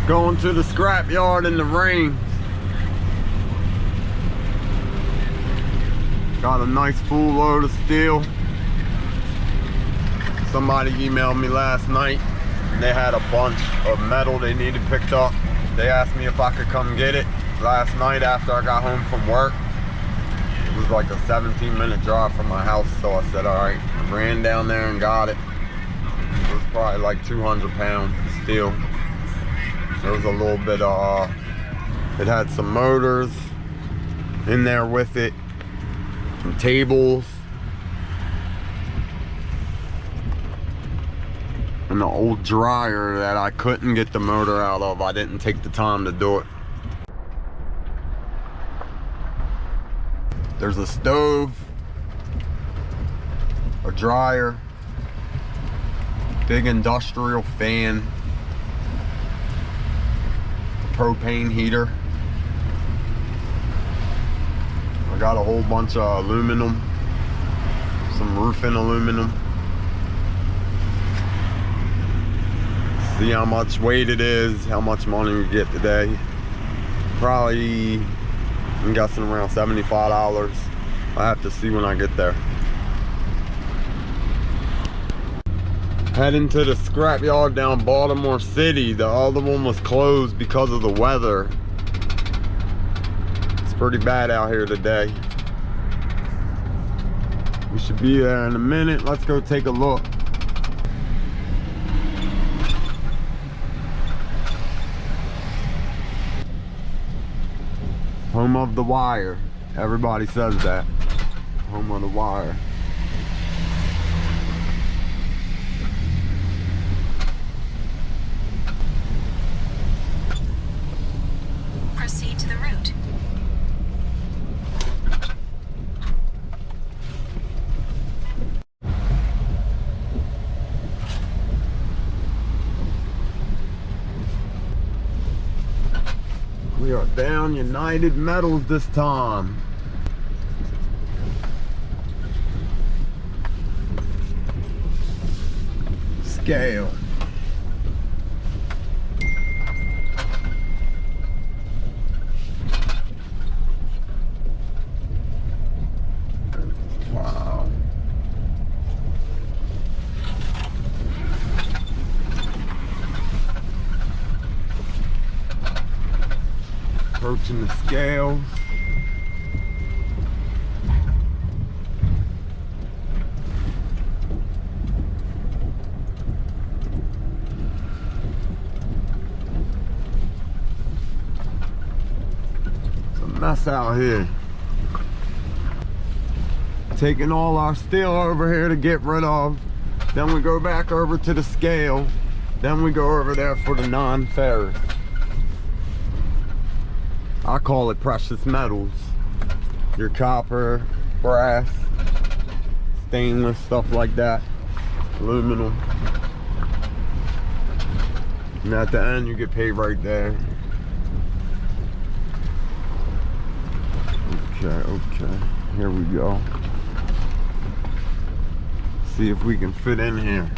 Going to the scrapyard in the rain. Got a nice full load of steel. Somebody emailed me last night and they had a bunch of metal they needed picked up. They asked me if I could come get it last night after I got home from work. It was like a 17-minute drive from my house, so I said, all right. I ran down there and got it. It was probably like 200 pounds of steel. There was a little bit of, it had some motors in there with it, some tables, and the old dryer that I couldn't get the motor out of. I didn't take the time to do it. There's a stove, a dryer, big industrial fan, propane heater. I got a whole bunch of aluminum, some roofing aluminum. See how much weight it is, how much money we get today. Probably, I'm guessing around $75. I have to see when I get there. Heading to the scrapyard down Baltimore City. The other one was closed because of the weather. It's pretty bad out here today. We should be there in a minute. Let's go take a look. Home of the wire. Everybody says that. Home of the wire. Proceed to the route. We are down United Metals this time. Scale. Wow. Approaching the scales. It's a mess out here. Taking all our steel over here to get rid of. Then we go back over to the scale. Then we go over there for the non-ferrous. I call it precious metals. Your copper, brass, stainless, stuff like that. Aluminum. And at the end you get paid right there. Okay, here we go. See if we can fit in here.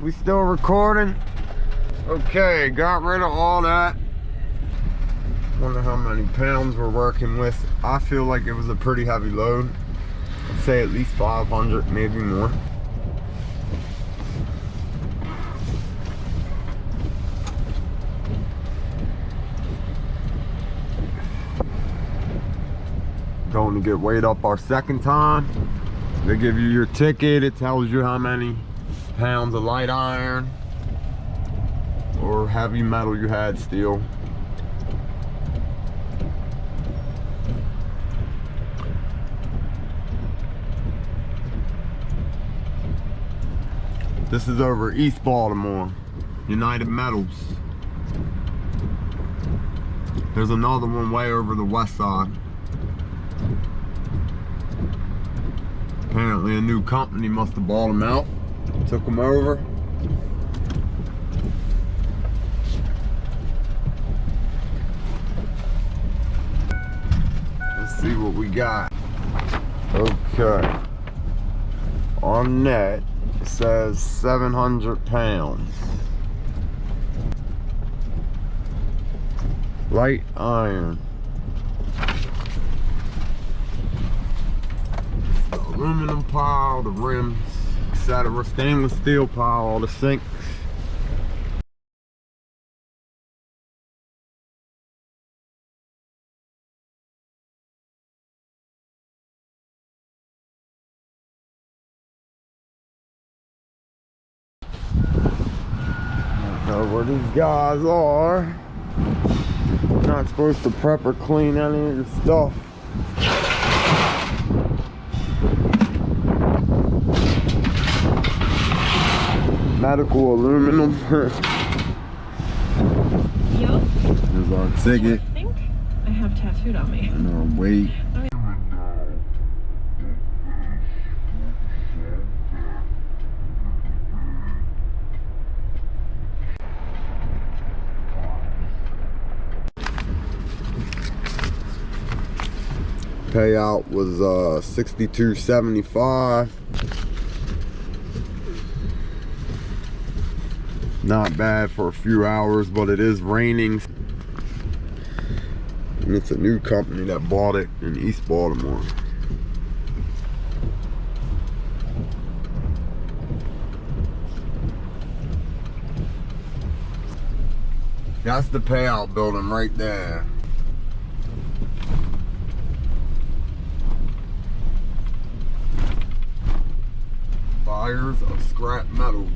We still recording? Okay, got rid of all that. Wonder how many pounds we're working with. I feel like it was a pretty heavy load. I'd say at least 500, maybe more. going to get weighed up our second time. They give you your ticket. It tells you how many pounds of light iron or heavy metal you had, steel. This is over East Baltimore, United Metals. There's another one way over the west side. Apparently a new company must have bought them out, took them over. Let's see what we got. Okay. On net, it says 700 pounds. Light iron. The aluminum pile, the rims, etc. Stainless steel pile, all the sinks. Don't know where these guys are. Not supposed to prep or clean any of your stuff. Medical aluminum. Yo. There's our ticket. I think I have tattooed on me. And our weight. Payout was $62.75. Not bad for a few hours, but it is raining. And it's a new company that bought it in East Baltimore. That's the Payout building right there. Buyers of scrap metal.